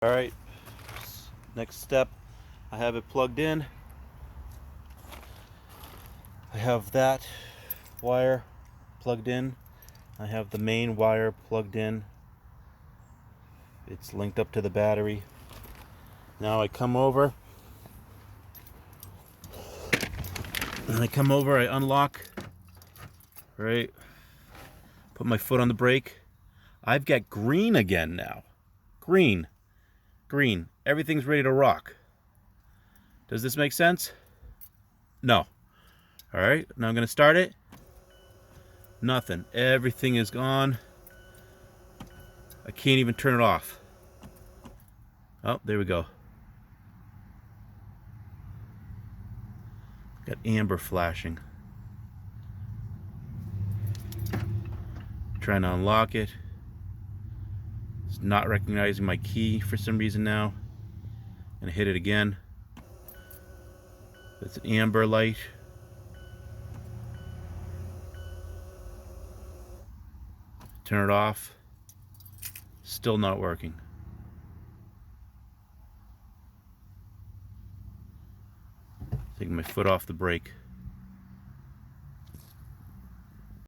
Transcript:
Alright, next step, I have it plugged in. I have that wire plugged in. I have the main wire plugged in. It's linked up to the battery. Now I come over. I unlock, right? Put my foot on the brake. I've got green again now. Green. Everything's ready to rock. Does this make sense? No. All right, now I'm gonna start it. Nothing. Everything is gone. I can't even turn it off. Oh, there we go. Got amber flashing. Trying to unlock it. It's not recognizing my key for some reason now. Gonna hit it again. That's an amber light. Turn it off. Still not working. Taking my foot off the brake.